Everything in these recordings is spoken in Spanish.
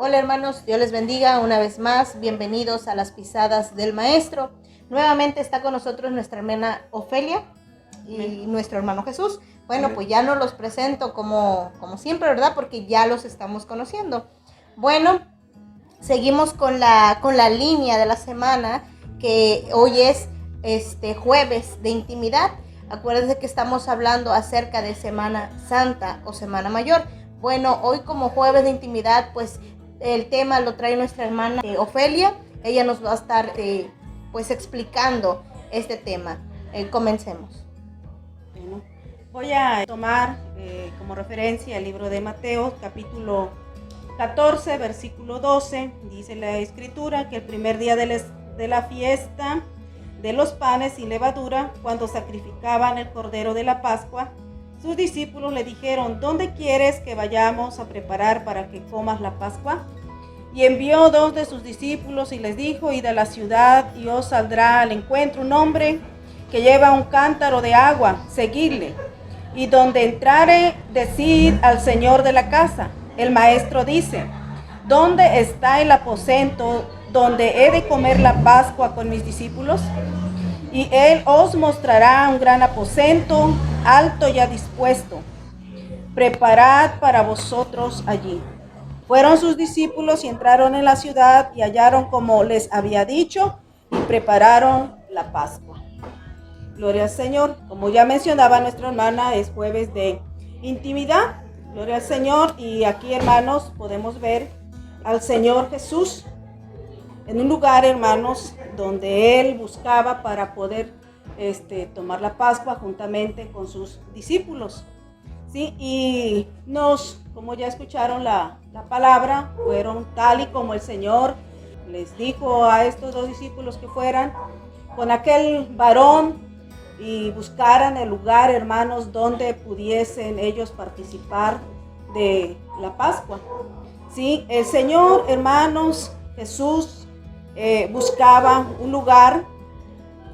Hola hermanos, Dios les bendiga una vez más, bienvenidos a las pisadas del maestro. Nuevamente está con nosotros nuestra hermana Ofelia y nuestro hermano Jesús. Bueno, pues ya no los presento como siempre, ¿verdad? Porque ya los estamos conociendo. Bueno, seguimos con la línea de la semana, que hoy es jueves de intimidad. Acuérdense que estamos hablando acerca de Semana Santa o Semana Mayor. Bueno, hoy como jueves de intimidad, pues el tema lo trae nuestra hermana Ofelia. Ella nos va a estar pues explicando este tema. Comencemos. Bueno, voy a tomar como referencia el libro de Mateo, capítulo 14, versículo 12. Dice la escritura que el primer día de la fiesta de los panes sin levadura, cuando sacrificaban el cordero de la Pascua, sus discípulos le dijeron: ¿dónde quieres que vayamos a preparar para que comas la Pascua? Y envió 2 de sus discípulos y les dijo: id a la ciudad y os saldrá al encuentro un hombre que lleva un cántaro de agua, seguidle. Y donde entrare, decid al señor de la casa: el maestro dice, ¿dónde está el aposento donde he de comer la Pascua con mis discípulos? Y él os mostrará un gran aposento, alto ya dispuesto. Preparad para vosotros allí. Fueron sus discípulos y entraron en la ciudad y hallaron como les había dicho y prepararon la Pascua. Gloria al Señor. Como ya mencionaba nuestra hermana, es jueves de intimidad. Gloria al Señor. Y aquí, hermanos, podemos ver al Señor Jesús en un lugar, hermanos, donde Él buscaba para poder tomar la Pascua juntamente con sus discípulos. ¿Sí? Y como ya escucharon la palabra, fueron tal y como el Señor les dijo a estos 2 discípulos que fueran con aquel varón y buscaran el lugar, hermanos, donde pudiesen ellos participar de la Pascua. ¿Sí? El Señor, hermanos, Jesús buscaba un lugar,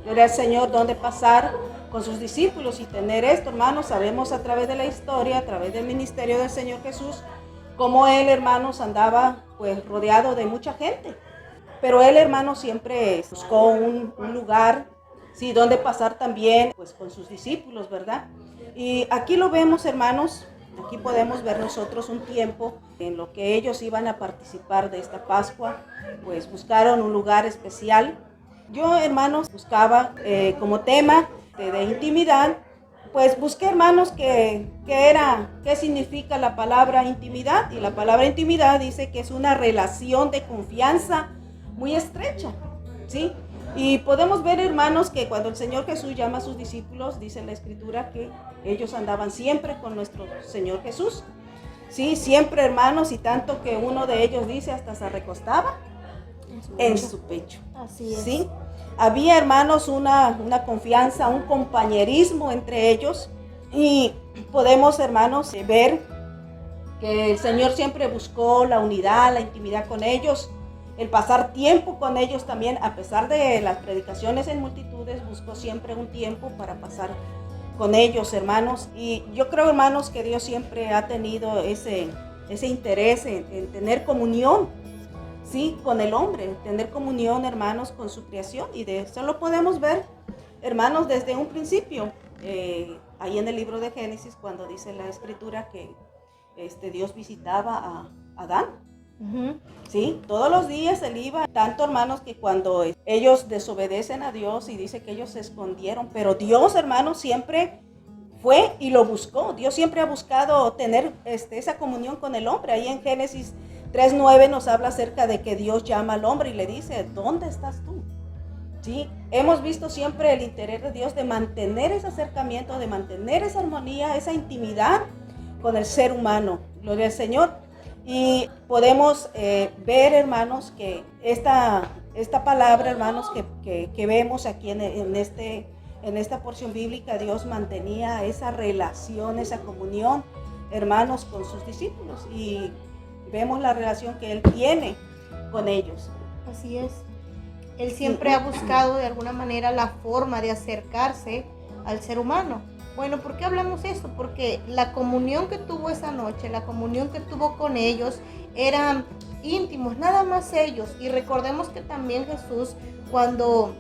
gloria al Señor, donde pasar con sus discípulos y tener esto, hermanos. Sabemos a través de la historia, a través del ministerio del Señor Jesús, cómo Él, hermanos, andaba pues rodeado de mucha gente. Pero Él, hermanos, siempre buscó un lugar, sí, donde pasar también pues con sus discípulos, ¿verdad? Y aquí lo vemos, hermanos. Aquí podemos ver nosotros un tiempo en lo que ellos iban a participar de esta Pascua, pues buscaron un lugar especial. Yo, hermanos, buscaba como tema de intimidad, pues busqué, hermanos, qué significa la palabra intimidad. Y la palabra intimidad dice que es una relación de confianza muy estrecha, ¿sí? Y podemos ver, hermanos, que cuando el Señor Jesús llama a sus discípulos, dice la Escritura que ellos andaban siempre con nuestro Señor Jesús. Sí, siempre, hermanos, y tanto que uno de ellos dice hasta se recostaba en su pecho. Así es. ¿Sí? Había, hermanos, una confianza, un compañerismo entre ellos. Y podemos, hermanos, ver que el Señor siempre buscó la unidad, la intimidad con ellos. El pasar tiempo con ellos también, a pesar de las predicaciones en multitudes, buscó siempre un tiempo para pasar con ellos, hermanos. Y yo creo, hermanos, que Dios siempre ha tenido ese interés en tener comunión, sí, con el hombre, tener comunión, hermanos, con su creación. Y de eso lo podemos ver, hermanos, desde un principio, ahí en el libro de Génesis, cuando dice la Escritura que Dios visitaba a Adán. Uh-huh. Sí, todos los días él iba, tanto, hermanos, que cuando ellos desobedecen a Dios y dice que ellos se escondieron, pero Dios, hermanos, siempre fue y lo buscó. Dios siempre ha buscado tener esa comunión con el hombre. Ahí en Génesis 3:9 nos habla acerca de que Dios llama al hombre y le dice: ¿dónde estás tú? Sí, hemos visto siempre el interés de Dios de mantener ese acercamiento, de mantener esa armonía, esa intimidad con el ser humano. Gloria al Señor. Y podemos ver, hermanos, que esta palabra, hermanos, que vemos aquí en esta porción bíblica, Dios mantenía esa relación, esa comunión, hermanos, con sus discípulos. Y vemos la relación que Él tiene con ellos. Así es. Él siempre ha buscado de alguna manera la forma de acercarse al ser humano. Bueno, ¿por qué hablamos esto? Porque la comunión que tuvo esa noche, la comunión que tuvo con ellos, era íntimos, nada más ellos. Y recordemos que también Jesús, cuando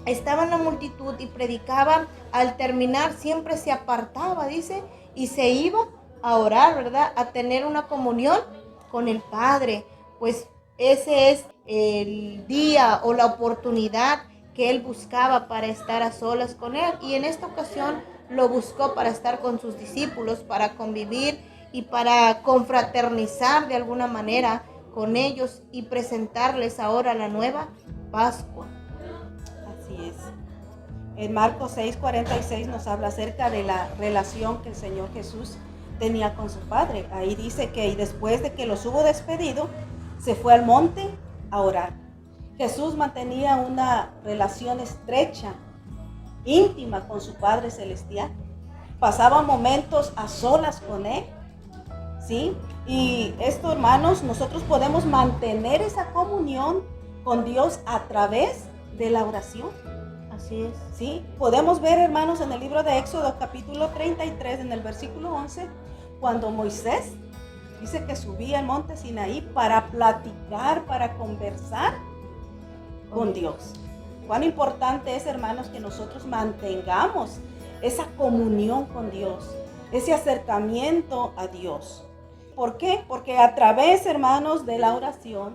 estaba en la multitud y predicaba, al terminar siempre se apartaba, dice, y se iba a orar, ¿verdad? A tener una comunión con el Padre. Pues ese es el día o la oportunidad que él buscaba para estar a solas con él. Y en esta ocasión lo buscó para estar con sus discípulos, para convivir y para confraternizar de alguna manera con ellos y presentarles ahora la nueva Pascua. Así es. En Marcos 6:46 nos habla acerca de la relación que el Señor Jesús tenía con su Padre. Ahí dice que después de que los hubo despedido, se fue al monte a orar. Jesús mantenía una relación estrecha, íntima con su Padre Celestial. Pasaba momentos a solas con Él, ¿sí? Y esto, hermanos, nosotros podemos mantener esa comunión con Dios a través de la oración. Así es. ¿Sí? Podemos ver, hermanos, en el libro de Éxodo, capítulo 33, en el versículo 11, cuando Moisés dice que subía al monte Sinaí para platicar, para conversar con Dios. Cuán importante es, hermanos, que nosotros mantengamos esa comunión con Dios, ese acercamiento a Dios. ¿Por qué? Porque a través, hermanos, de la oración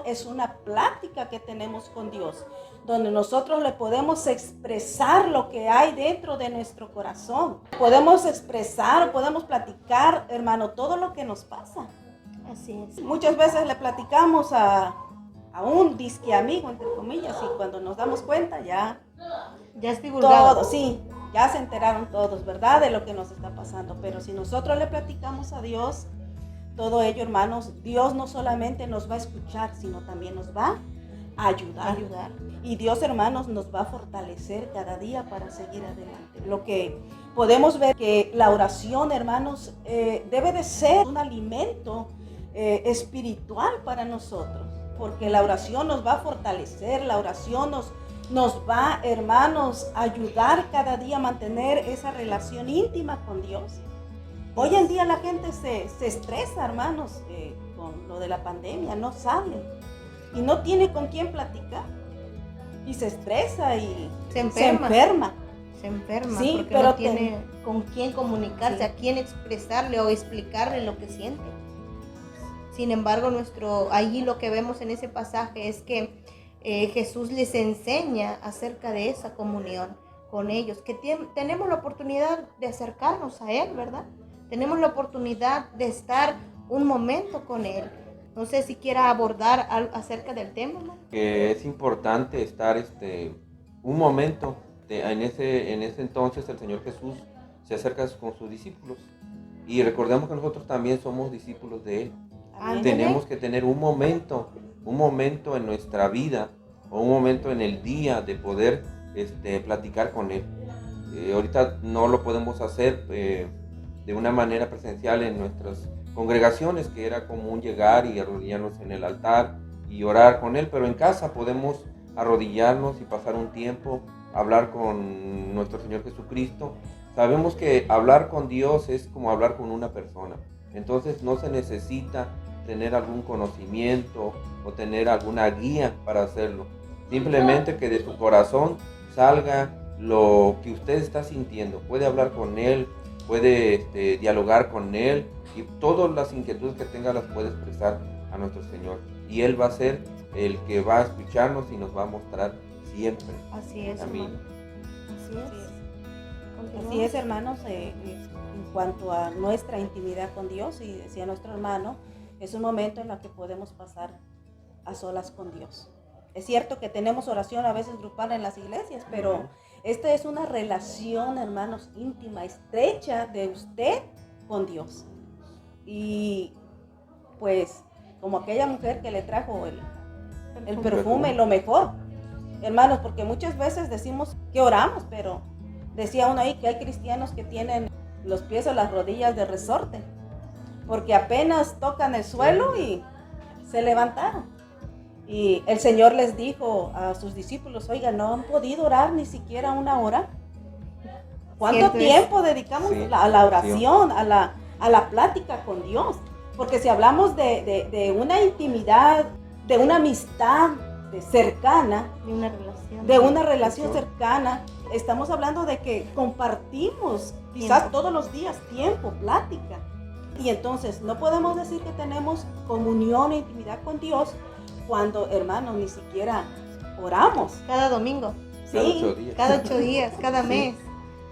es una plática que tenemos con Dios, donde nosotros le podemos expresar lo que hay dentro de nuestro corazón. Podemos expresar, podemos platicar, hermano, todo lo que nos pasa. Así es. Muchas veces le platicamos a un disque amigo, entre comillas, y cuando nos damos cuenta ya es divulgado. todo, sí, ya se enteraron todos, ¿verdad?, de lo que nos está pasando. Pero si nosotros le platicamos a Dios todo ello, hermanos, Dios no solamente nos va a escuchar, sino también nos va a ayudar. Y Dios, hermanos, nos va a fortalecer cada día para seguir adelante. Lo que podemos ver que la oración, hermanos, debe de ser un alimento espiritual para nosotros, porque la oración nos va a fortalecer, la oración nos va, hermanos, a ayudar cada día a mantener esa relación íntima con Dios. Hoy en día la gente se estresa, hermanos, con lo de la pandemia, no sale y no tiene con quién platicar y se estresa y se enferma. Sí, porque pero no tiene con quién comunicarse, sí, a quién expresarle o explicarle lo que siente. Sin embargo, allí lo que vemos en ese pasaje es que Jesús les enseña acerca de esa comunión con ellos, que tenemos la oportunidad de acercarnos a Él, ¿verdad? Tenemos la oportunidad de estar un momento con Él. No sé si quiera abordar acerca del tema, ¿no? Que es importante estar un momento. En ese entonces el Señor Jesús se acerca con sus discípulos. Y recordemos que nosotros también somos discípulos de Él. Amén. Tenemos que tener un momento en nuestra vida o un momento en el día de poder platicar con Él. Ahorita no lo podemos hacer de una manera presencial en nuestras congregaciones, que era común llegar y arrodillarnos en el altar y orar con Él, pero en casa podemos arrodillarnos y pasar un tiempo, hablar con nuestro Señor Jesucristo. Sabemos que hablar con Dios es como hablar con una persona, entonces no se necesita tener algún conocimiento o tener alguna guía para hacerlo, simplemente que de su corazón salga lo que usted está sintiendo. Puede hablar con Él, puede dialogar con Él, y todas las inquietudes que tenga las puede expresar a nuestro Señor, y Él va a ser el que va a escucharnos y nos va a mostrar siempre. Así es, amén. Así es, hermanos, en cuanto a nuestra intimidad con Dios, y decía nuestro hermano, es un momento en el que podemos pasar a solas con Dios. Es cierto que tenemos oración a veces grupal en las iglesias, pero esta es una relación, hermanos, íntima, estrecha de usted con Dios. Y pues, como aquella mujer que le trajo el perfume, lo mejor, hermanos, porque muchas veces decimos que oramos, pero decía uno ahí que hay cristianos que tienen los pies o las rodillas de resorte, porque apenas tocan el suelo y se levantaron. Y el Señor les dijo a sus discípulos, oiga, ¿no han podido orar ni siquiera una hora? ¿Cuánto tiempo dedicamos a la oración, a la plática con Dios? Porque si hablamos de una intimidad, de una amistad cercana, de una relación cercana, estamos hablando de que compartimos quizás todos los días tiempo, plática. Y entonces no podemos decir que tenemos comunión e intimidad con Dios cuando, hermanos, ni siquiera oramos. Cada domingo. Sí, cada 8 días, cada mes.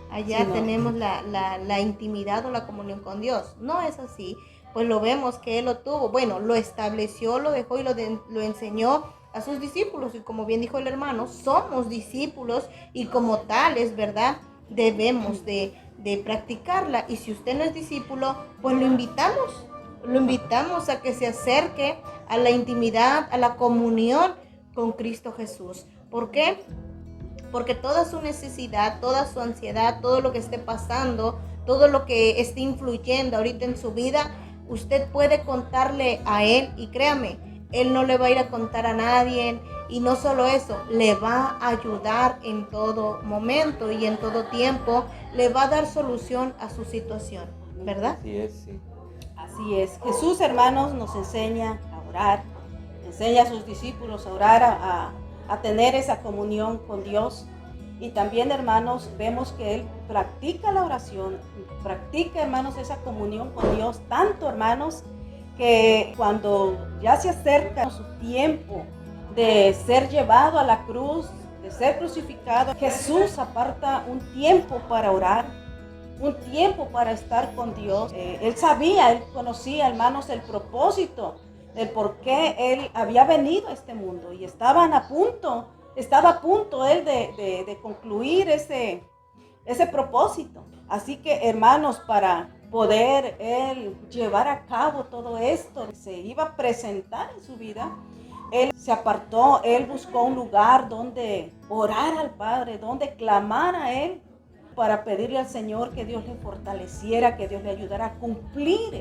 Allá Sí, no. tenemos la intimidad o la comunión con Dios. No es así. Pues lo vemos que Él lo tuvo. Bueno, lo estableció, lo dejó y lo enseñó a sus discípulos. Y como bien dijo el hermano, somos discípulos y como tales, ¿verdad? Debemos de practicarla. Y si usted no es discípulo, pues lo invitamos a que se acerque a la intimidad, a la comunión con Cristo Jesús. ¿Por qué? Porque toda su necesidad, toda su ansiedad, todo lo que esté pasando, todo lo que esté influyendo ahorita en su vida, usted puede contarle a Él y créame, Él no le va a ir a contar a nadie y no solo eso, le va a ayudar en todo momento y en todo tiempo, le va a dar solución a su situación, ¿verdad? Así es, sí. Así es. Jesús, hermanos, nos enseña a orar, enseña a sus discípulos a orar, a tener esa comunión con Dios. Y también, hermanos, vemos que Él practica la oración, practica, hermanos, esa comunión con Dios, tanto, hermanos, que cuando ya se acerca su tiempo de ser llevado a la cruz, de ser crucificado, Jesús aparta un tiempo para orar, un tiempo para estar con Dios. Él sabía, él conocía, hermanos, el propósito del por qué Él había venido a este mundo y estaba a punto Él de concluir ese propósito. Así que, hermanos, para poder Él llevar a cabo todo esto, se iba a presentar en su vida, Él se apartó, Él buscó un lugar donde orar al Padre, donde clamar a Él, para pedirle al Señor que Dios le fortaleciera, que Dios le ayudara a cumplir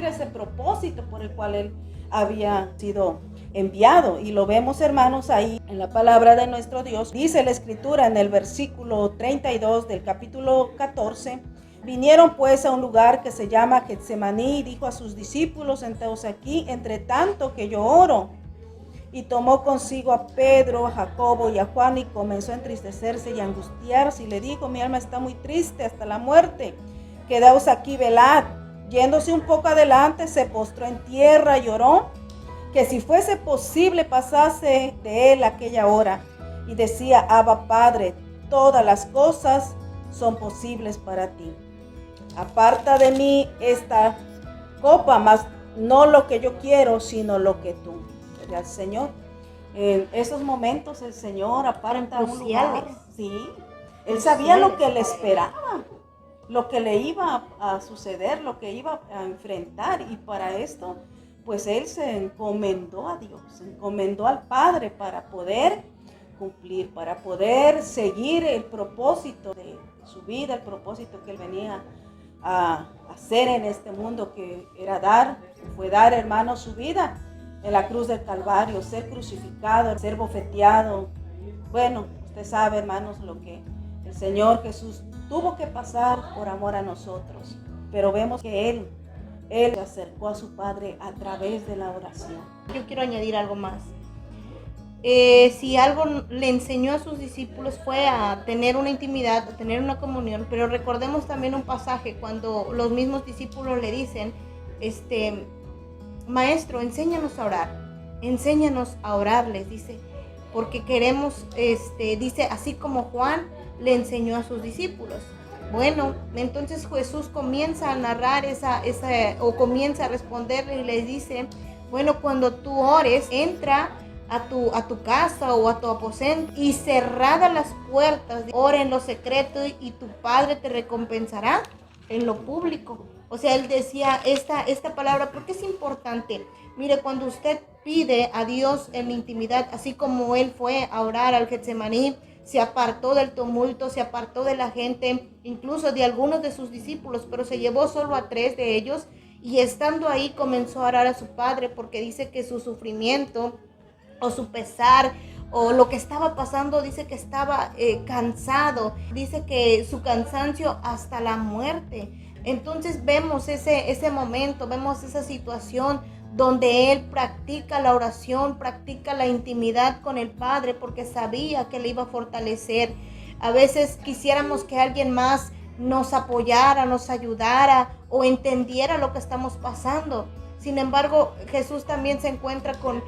ese propósito por el cual Él había sido enviado. Y lo vemos, hermanos, ahí en la palabra de nuestro Dios. Dice la Escritura en el versículo 32 del capítulo 14: vinieron pues a un lugar que se llama Getsemaní y dijo a sus discípulos: sentaos aquí, entre tanto que yo oro. Y tomó consigo a Pedro, a Jacobo y a Juan y comenzó a entristecerse y a angustiarse y le dijo: mi alma está muy triste hasta la muerte, quedaos aquí, velad. Yéndose un poco adelante, se postró en tierra y lloró, que si fuese posible pasase de él aquella hora. Y decía: Abba, Padre, todas las cosas son posibles para ti. Aparta de mí esta copa, mas no lo que yo quiero, sino lo que tú. Al Señor, en esos momentos el Señor aparta un lugar. Sí, Él sabía lo que le esperaba, lo que le iba a suceder, lo que iba a enfrentar, y para esto pues Él se encomendó a Dios, se encomendó al Padre para poder cumplir, para poder seguir el propósito de su vida, el propósito que Él venía a hacer en este mundo, que fue dar, hermanos, su vida en la cruz del Calvario, ser crucificado, ser bofeteado. Bueno, usted sabe, hermanos, lo que el Señor Jesús tuvo que pasar por amor a nosotros. Pero vemos que Él se acercó a su Padre a través de la oración. Yo quiero añadir algo más. Si algo le enseñó a sus discípulos fue a tener una intimidad, a tener una comunión, pero recordemos también un pasaje cuando los mismos discípulos le dicen, Maestro, enséñanos a orar, les dice, porque queremos, dice, así como Juan le enseñó a sus discípulos. Bueno, entonces Jesús comienza a narrar o comienza a responderle y les dice, bueno, cuando tú ores, entra a tu casa o a tu aposento y cerradas las puertas, ora en lo secreto y tu Padre te recompensará en lo público. O sea, él decía esta palabra porque es importante. Mire, cuando usted pide a Dios en la intimidad, así como él fue a orar al Getsemaní, se apartó del tumulto, se apartó de la gente, incluso de algunos de sus discípulos, pero se llevó solo a 3 de ellos y estando ahí comenzó a orar a su Padre, porque dice que su sufrimiento o su pesar o lo que estaba pasando, dice que estaba cansado, dice que su cansancio hasta la muerte. Entonces vemos ese momento, vemos esa situación donde él practica la oración, practica la intimidad con el Padre porque sabía que le iba a fortalecer. A veces quisiéramos que alguien más nos apoyara, nos ayudara o entendiera lo que estamos pasando. Sin embargo, Jesús también se encuentra con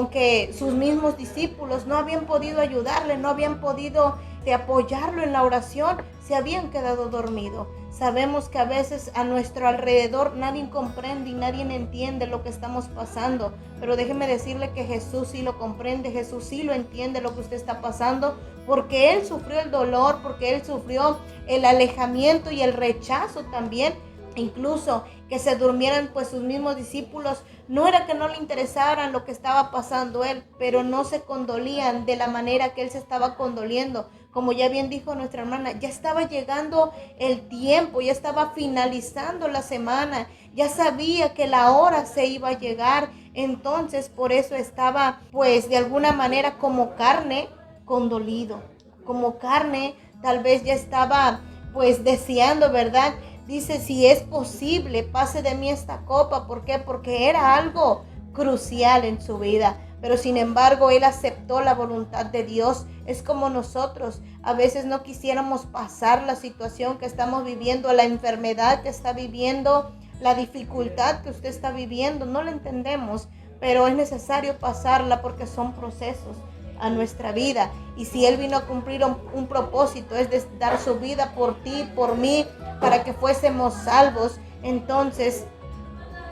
que sus mismos discípulos no habían podido ayudarle, no habían podido apoyarlo en la oración, se habían quedado dormidos. Sabemos que a veces a nuestro alrededor nadie comprende y nadie entiende lo que estamos pasando, pero déjeme decirle que Jesús sí lo comprende, Jesús sí lo entiende lo que usted está pasando, porque Él sufrió el dolor, porque Él sufrió el alejamiento y el rechazo también. Incluso que se durmieran pues sus mismos discípulos, no era que no le interesaran lo que estaba pasando él, pero no se condolían de la manera que él se estaba condoliendo. Como ya bien dijo nuestra hermana, ya estaba llegando el tiempo, ya estaba finalizando la semana, ya sabía que la hora se iba a llegar. Entonces por eso estaba pues de alguna manera como carne condolido, como carne tal vez ya estaba pues deseando, ¿verdad? Dice, si es posible, pase de mí esta copa. ¿Por qué? Porque era algo crucial en su vida. Pero sin embargo, él aceptó la voluntad de Dios. Es como nosotros. A veces no quisiéramos pasar la situación que estamos viviendo, la enfermedad que está viviendo, la dificultad que usted está viviendo. No la entendemos, pero es necesario pasarla porque son procesos a nuestra vida. Y si Él vino a cumplir un propósito, es de dar su vida por ti, por mí, para que fuésemos salvos. Entonces,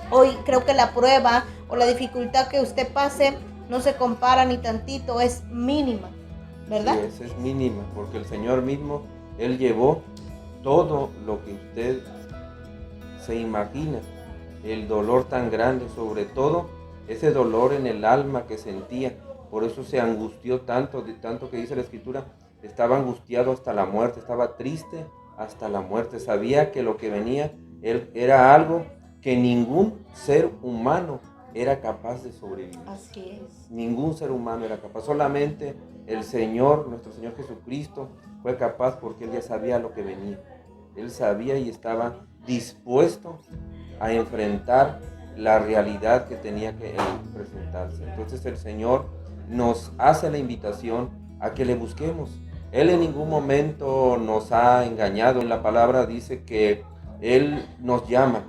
hoy creo que la prueba o la dificultad que usted pase no se compara ni tantito, es mínima, ¿verdad? Sí, es mínima, porque el Señor mismo, Él llevó todo lo que usted se imagina, el dolor tan grande, sobre todo ese dolor en el alma que sentía. Por eso se angustió tanto, de tanto que dice la Escritura, estaba angustiado hasta la muerte, estaba triste hasta la muerte. Sabía que lo que venía él era algo que ningún ser humano era capaz de sobrevivir. Así es. Ningún ser humano era capaz, solamente el Señor, nuestro Señor Jesucristo, fue capaz porque Él ya sabía lo que venía. Él sabía y estaba dispuesto a enfrentar la realidad que tenía que presentarse. Entonces el Señor nos hace la invitación a que le busquemos. Él en ningún momento nos ha engañado. En la palabra dice que Él nos llama,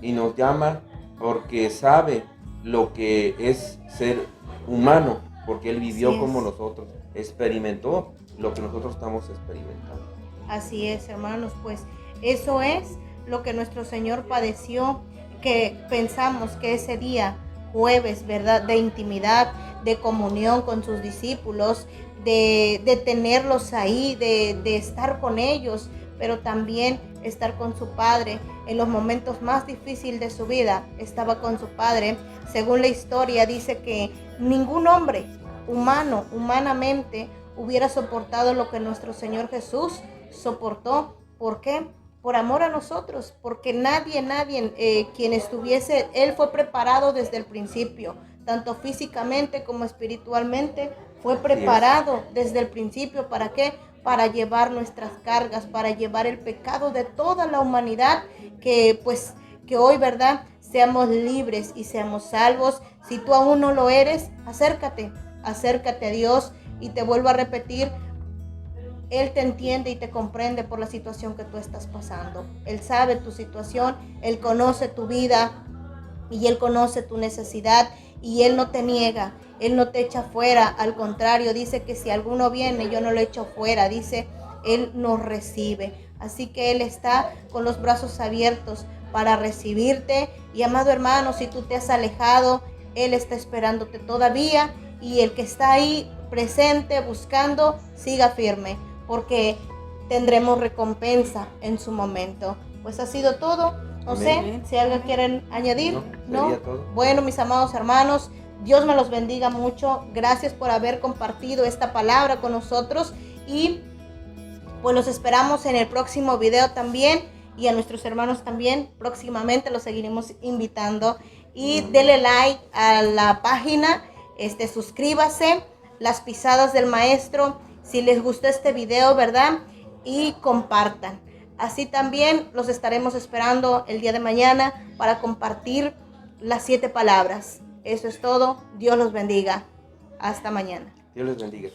y nos llama porque sabe lo que es ser humano, porque Él vivió como nosotros, experimentó lo que nosotros estamos experimentando. Así es, hermanos, pues eso es lo que nuestro Señor padeció, que pensamos que ese día, jueves, ¿verdad?, de intimidad, de comunión con sus discípulos, de tenerlos ahí, de estar con ellos, pero también estar con su Padre. En los momentos más difíciles de su vida estaba con su Padre. Según la historia dice que ningún hombre humanamente hubiera soportado lo que nuestro Señor Jesús soportó. ¿Por qué? Por amor a nosotros, porque nadie, quien estuviese, Él fue preparado desde el principio, tanto físicamente como espiritualmente, fue preparado desde el principio. ¿Para qué? Para llevar nuestras cargas, para llevar el pecado de toda la humanidad, que hoy, ¿verdad?, seamos libres y seamos salvos. Si tú aún no lo eres, acércate a Dios, y te vuelvo a repetir, Él te entiende y te comprende por la situación que tú estás pasando. Él sabe tu situación, Él conoce tu vida y Él conoce tu necesidad, y Él no te niega, Él no te echa fuera. Al contrario, dice que si alguno viene, yo no lo echo fuera. Dice, Él nos recibe. Así que Él está con los brazos abiertos para recibirte. Y amado hermano, si tú te has alejado, Él está esperándote todavía. Y el que está ahí presente, buscando, siga firme, porque tendremos recompensa en su momento. Pues ha sido todo. No sé si algo quieren añadir. ¿No? Todo. Bueno, mis amados hermanos, Dios me los bendiga mucho. Gracias por haber compartido esta palabra con nosotros, y pues los esperamos en el próximo video también, y a nuestros hermanos también próximamente los seguiremos invitando. Y denle like a la página, suscríbase, Las Pisadas del Maestro, si les gustó este video, ¿verdad? Y compartan. Así también los estaremos esperando el día de mañana para compartir las 7 palabras. Eso es todo. Dios los bendiga. Hasta mañana. Dios les bendiga.